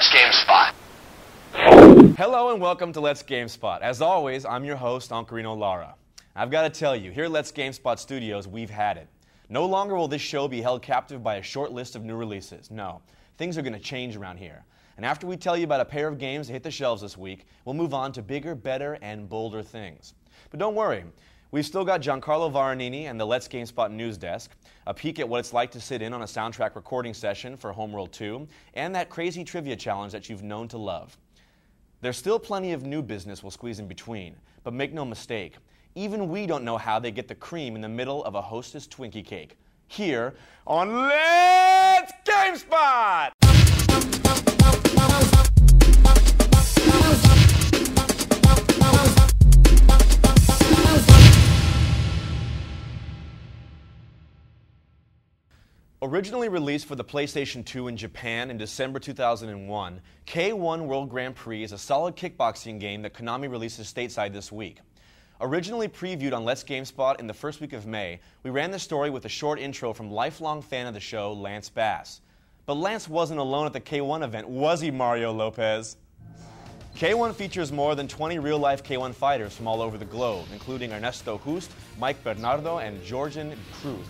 Let's Gamespot. Hello and welcome to Let's Gamespot. As always, I'm your host, Ankarino Lara. I've got to tell you, here at Let's Gamespot Studios, we've had it. No longer will this show be held captive by a short list of new releases. No, things are going to change around here. And after we tell you about a pair of games that hit the shelves this week, we'll move on to bigger, better, and bolder things. But don't worry, we've still got Giancarlo Varanini and the Let's GameSpot news desk, a peek at what it's like to sit in on a soundtrack recording session for Homeworld 2, and that crazy trivia challenge that you've known to love. There's still plenty of new business we'll squeeze in between, but make no mistake, even we don't know how they get the cream in the middle of a Hostess Twinkie cake. Here on Let's GameSpot! Originally released for the PlayStation 2 in Japan in December 2001, K1 World Grand Prix is a solid kickboxing game that Konami releases stateside this week. Originally previewed on Let's GameSpot in the first week of May, we ran the story with a short intro from lifelong fan of the show, Lance Bass. But Lance wasn't alone at the K1 event, was he, Mario Lopez? K1 features more than 20 real-life K1 fighters from all over the globe, including Ernesto Hust, Mike Bernardo, and Georgian Cruz.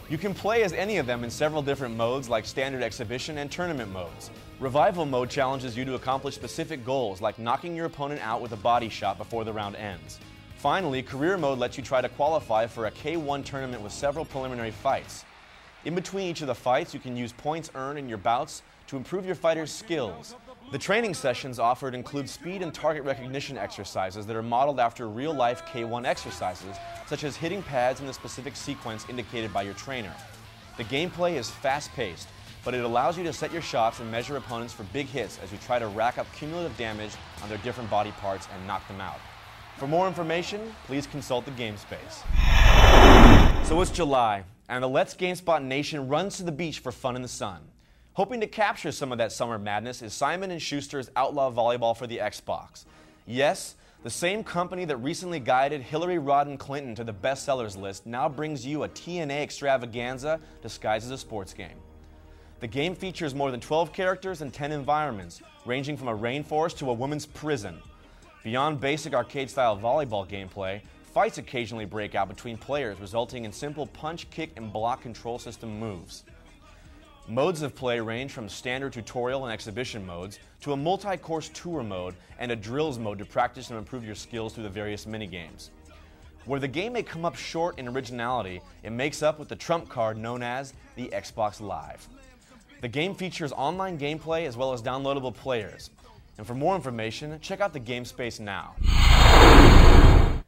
You can play as any of them in several different modes like standard exhibition and tournament modes. Revival mode challenges you to accomplish specific goals like knocking your opponent out with a body shot before the round ends. Finally, career mode lets you try to qualify for a K1 tournament with several preliminary fights. In between each of the fights, you can use points earned in your bouts to improve your fighter's skills. The training sessions offered include speed and target recognition exercises that are modeled after real-life K1 exercises, such as hitting pads in the specific sequence indicated by your trainer. The gameplay is fast-paced, but it allows you to set your shots and measure opponents for big hits as you try to rack up cumulative damage on their different body parts and knock them out. For more information, please consult the GameSpace. So it's July, and the Let's GameSpot Nation runs to the beach for fun in the sun. Hoping to capture some of that summer madness is Simon & Schuster's Outlaw Volleyball for the Xbox. Yes, the same company that recently guided Hillary Rodham Clinton to the bestsellers list now brings you a TNA extravaganza disguised as a sports game. The game features more than 12 characters and 10 environments, ranging from a rainforest to a woman's prison. Beyond basic arcade-style volleyball gameplay, fights occasionally break out between players, resulting in simple punch, kick, and block control system moves. Modes of play range from standard tutorial and exhibition modes to a multi-course tour mode and a drills mode to practice and improve your skills through the various minigames. Where the game may come up short in originality, it makes up with the trump card known as the Xbox Live. The game features online gameplay as well as downloadable players. And for more information, check out the GameSpace now.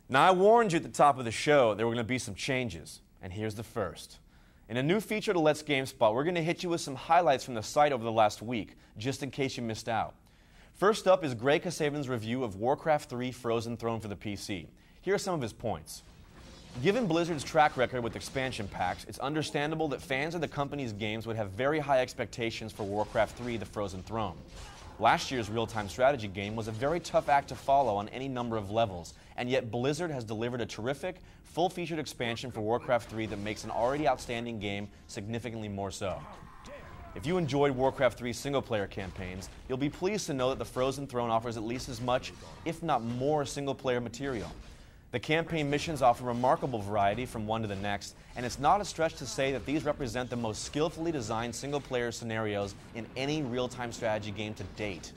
Now, I warned you at the top of the show there were going to be some changes, and here's the first. In a new feature to Let's GameSpot, we're going to hit you with some highlights from the site over the last week, just in case you missed out. First up is Greg Kasabian's review of Warcraft 3 Frozen Throne for the PC. Here are some of his points. Given Blizzard's track record with expansion packs, it's understandable that fans of the company's games would have very high expectations for Warcraft 3 The Frozen Throne. Last year's real-time strategy game was a very tough act to follow on any number of levels, and yet Blizzard has delivered a terrific, full-featured expansion for Warcraft 3 that makes an already outstanding game significantly more so. If you enjoyed Warcraft 3's single-player campaigns, you'll be pleased to know that the Frozen Throne offers at least as much, if not more, single-player material. The campaign missions offer remarkable variety from one to the next, and it's not a stretch to say that these represent the most skillfully designed single-player scenarios in any real-time strategy game to date.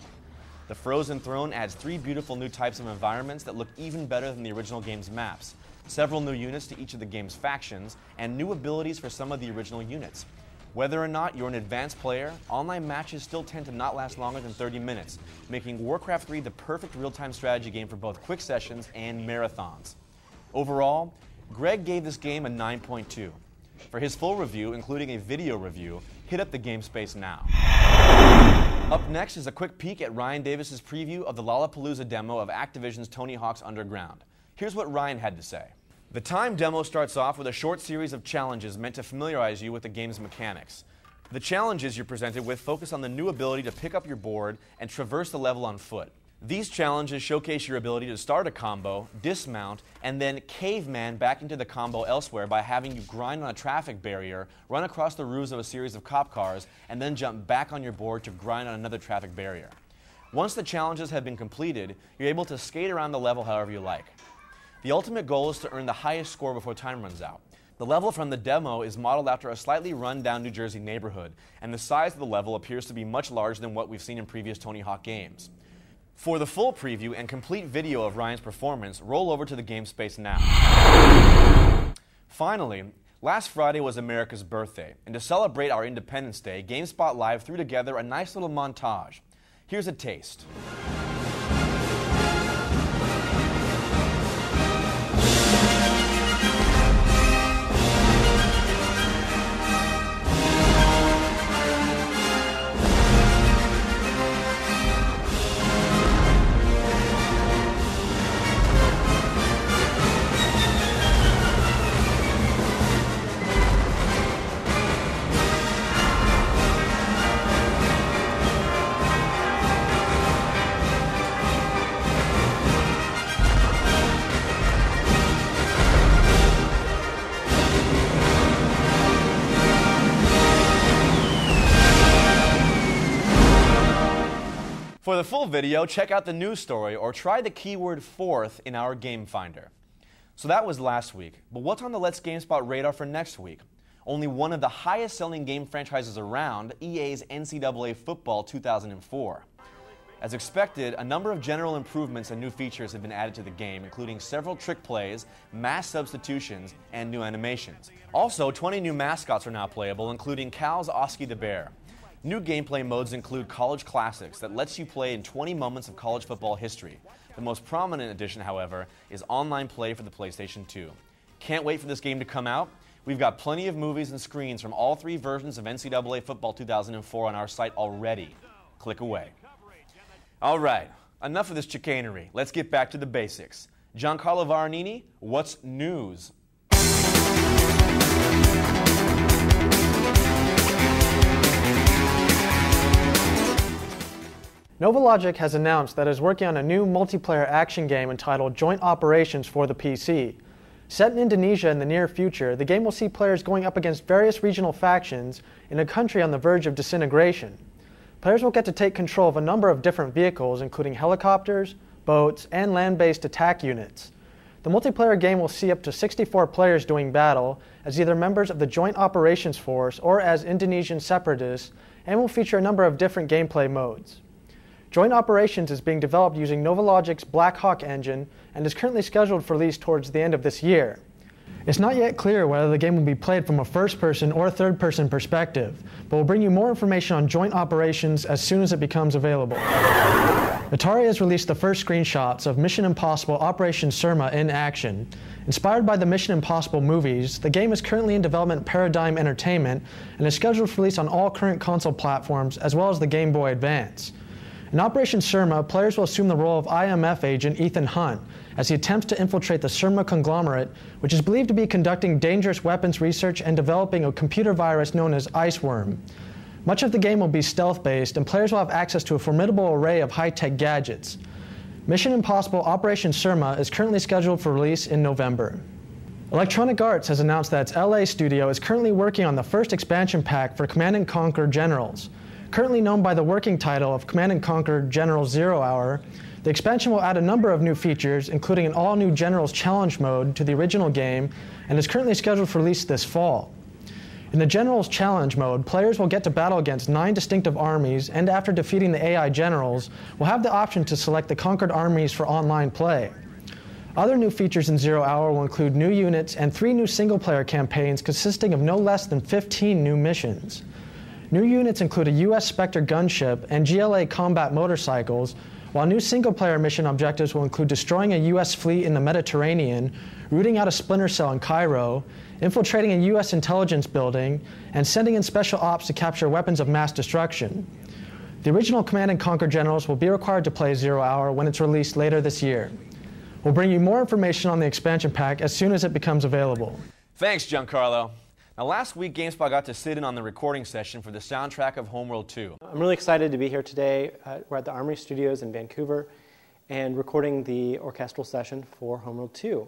The Frozen Throne adds 3 beautiful new types of environments that look even better than the original game's maps, several new units to each of the game's factions, and new abilities for some of the original units. Whether or not you're an advanced player, online matches still tend to not last longer than 30 minutes, making Warcraft 3 the perfect real-time strategy game for both quick sessions and marathons. Overall, Greg gave this game a 9.2. For his full review, including a video review, hit up the GameSpace now. Up next is a quick peek at Ryan Davis's preview of the Lollapalooza demo of Activision's Tony Hawk's Underground. Here's what Ryan had to say. The Time demo starts off with a short series of challenges meant to familiarize you with the game's mechanics. The challenges you're presented with focus on the new ability to pick up your board and traverse the level on foot. These challenges showcase your ability to start a combo, dismount, and then caveman back into the combo elsewhere by having you grind on a traffic barrier, run across the roofs of a series of cop cars, and then jump back on your board to grind on another traffic barrier. Once the challenges have been completed, you're able to skate around the level however you like. The ultimate goal is to earn the highest score before time runs out. The level from the demo is modeled after a slightly run-down New Jersey neighborhood, and the size of the level appears to be much larger than what we've seen in previous Tony Hawk games. For the full preview and complete video of Ryan's performance, roll over to the Gamespace now. Finally, last Friday was America's birthday, and to celebrate our Independence Day, Gamespot Live threw together a nice little montage. Here's a taste. For the full video, check out the news story or try the keyword 4th in our Game Finder. So that was last week, but what's on the Let's GameSpot radar for next week? Only one of the highest selling game franchises around, EA's NCAA Football 2004. As expected, a number of general improvements and new features have been added to the game, including several trick plays, mass substitutions, and new animations. Also, 20 new mascots are now playable, including Cal's Oski the Bear. New gameplay modes include College Classics that lets you play in 20 moments of college football history. The most prominent addition, however, is online play for the PlayStation 2. Can't wait for this game to come out? We've got plenty of movies and screens from all 3 versions of NCAA Football 2004 on our site already. Click away. All right, enough of this chicanery. Let's get back to the basics. Giancarlo Varanini, what's news? Novalogic has announced that it is working on a new multiplayer action game entitled Joint Operations for the PC. Set in Indonesia in the near future, the game will see players going up against various regional factions in a country on the verge of disintegration. Players will get to take control of a number of different vehicles, including helicopters, boats, and land-based attack units. The multiplayer game will see up to 64 players doing battle as either members of the Joint Operations Force or as Indonesian separatists, and will feature a number of different gameplay modes. Joint Operations is being developed using Novalogic's Black Hawk engine and is currently scheduled for release towards the end of this year. It's not yet clear whether the game will be played from a first-person or third-person perspective, but we'll bring you more information on Joint Operations as soon as it becomes available. Atari has released the first screenshots of Mission Impossible Operation Surma in action. Inspired by the Mission Impossible movies, the game is currently in development at Paradigm Entertainment and is scheduled for release on all current console platforms as well as the Game Boy Advance. In Operation Surma, players will assume the role of IMF agent Ethan Hunt as he attempts to infiltrate the Surma conglomerate, which is believed to be conducting dangerous weapons research and developing a computer virus known as Iceworm. Much of the game will be stealth-based, and players will have access to a formidable array of high-tech gadgets. Mission Impossible Operation Surma is currently scheduled for release in November. Electronic Arts has announced that its LA studio is currently working on the first expansion pack for Command & Conquer Generals. Currently known by the working title of Command & Conquer Generals 0 Hour, the expansion will add a number of new features, including an all-new Generals Challenge mode to the original game, and is currently scheduled for release this fall. In the Generals Challenge mode, players will get to battle against 9 distinctive armies, and after defeating the AI generals, will have the option to select the conquered armies for online play. Other new features in 0 Hour will include new units and 3 new single-player campaigns consisting of no less than 15 new missions. New units include a U.S. Spectre gunship and GLA combat motorcycles, while new single-player mission objectives will include destroying a U.S. fleet in the Mediterranean, rooting out a splinter cell in Cairo, infiltrating a U.S. intelligence building, and sending in special ops to capture weapons of mass destruction. The original Command & Conquer Generals will be required to play 0 Hour when it's released later this year. We'll bring you more information on the expansion pack as soon as it becomes available. Thanks, Giancarlo. Now, last week, GameSpot got to sit in on the recording session for the soundtrack of Homeworld 2. I'm really excited to be here today. We're at the Armory Studios in Vancouver, and recording the orchestral session for Homeworld 2.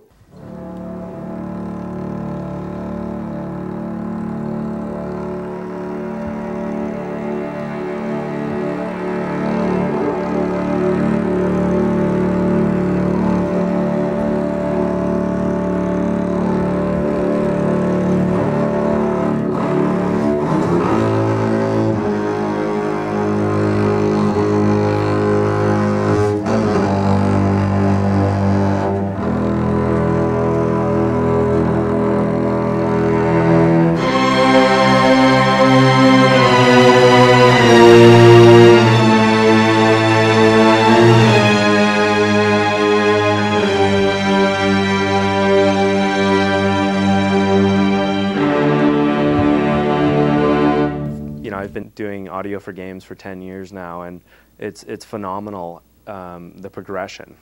I've been doing audio for games for 10 years now, and it's phenomenal, the progression,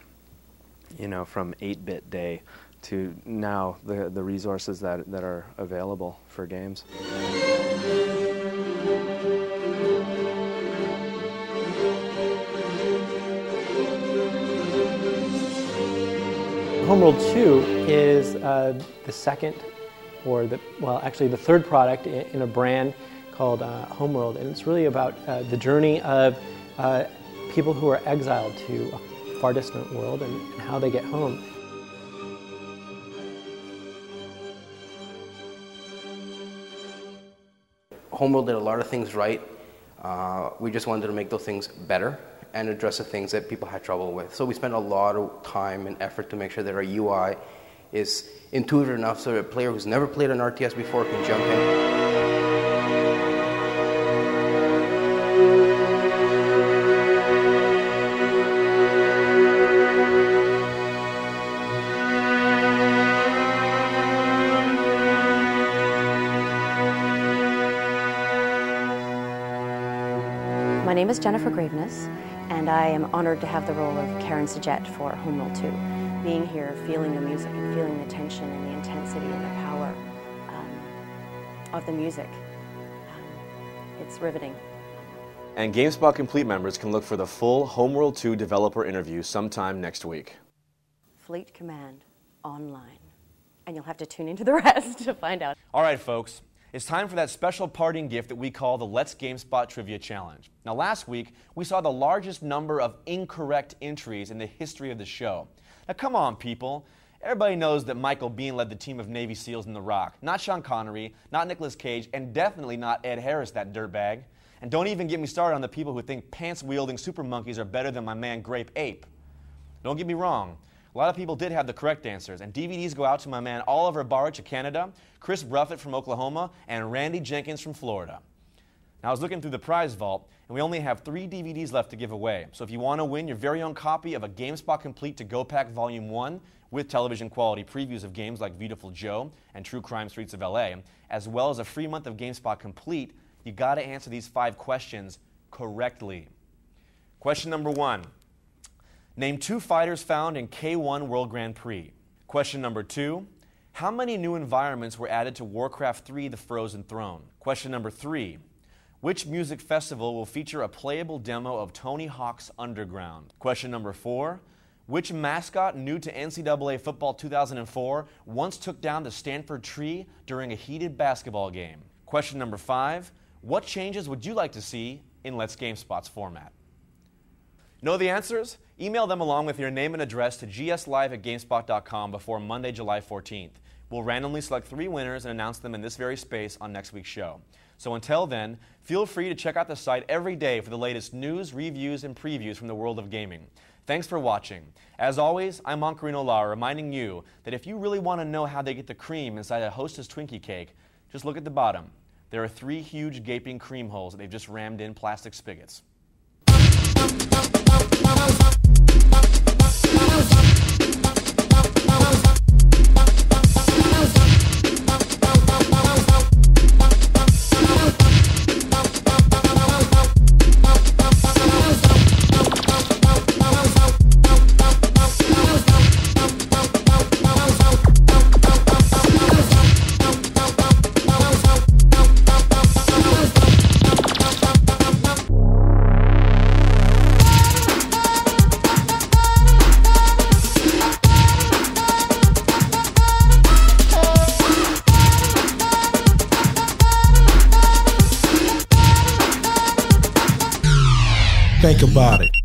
from 8-bit day to now the resources that are available for games. Homeworld 2 is the second, or actually the third product in a brand called Homeworld, and it's really about the journey of people who are exiled to a far distant world and how they get home. Homeworld did a lot of things right. We just wanted to make those things better and address the things that people had trouble with. So we spent a lot of time and effort to make sure that our UI is intuitive enough so that a player who's never played an RTS before can jump in. My name is Jennifer Graveness, and I am honored to have the role of Karen Sajet for Homeworld 2. Being here, feeling the music, and feeling the tension and the intensity and the power of the music, it's riveting. And Gamespot Complete members can look for the full Homeworld 2 developer interview sometime next week. Fleet Command online. And you'll have to tune into the rest to find out. All right, folks. It's time for that special parting gift that we call the Let's Gamespot Trivia Challenge. Now, last week, we saw the largest number of incorrect entries in the history of the show. Now, come on, people. Everybody knows that Michael Biehn led the team of Navy SEALs in The Rock. Not Sean Connery, not Nicolas Cage, and definitely not Ed Harris, that dirtbag. And don't even get me started on the people who think pants-wielding super monkeys are better than my man Grape Ape. Don't get me wrong. A lot of people did have the correct answers, and DVDs go out to my man Oliver Barich of Canada, Chris Bruffett from Oklahoma, and Randy Jenkins from Florida. Now, I was looking through the prize vault, and we only have 3 DVDs left to give away. So if you want to win your very own copy of a GameSpot Complete To-Go Pack Volume 1 with television quality previews of games like Beautiful Joe and True Crime Streets of LA, as well as a free month of GameSpot Complete, you got to answer these 5 questions correctly. Question number 1. Name 2 fighters found in K1 World Grand Prix. Question number 2. How many new environments were added to Warcraft 3: The Frozen Throne? Question number 3. Which music festival will feature a playable demo of Tony Hawk's Underground? Question number 4. Which mascot new to NCAA Football 2004 once took down the Stanford tree during a heated basketball game? Question number 5. What changes would you like to see in Let's GameSpot's format? Know the answers? Email them along with your name and address to gslive@gamespot.com before Monday, July 14th. We'll randomly select 3 winners and announce them in this very space on next week's show. So until then, feel free to check out the site every day for the latest news, reviews, and previews from the world of gaming. Thanks for watching. As always, I'm Moncarino Lara, reminding you that if you really want to know how they get the cream inside a Hostess Twinkie cake, just look at the bottom. There are 3 huge gaping cream holes that they've just rammed in plastic spigots. Think about it.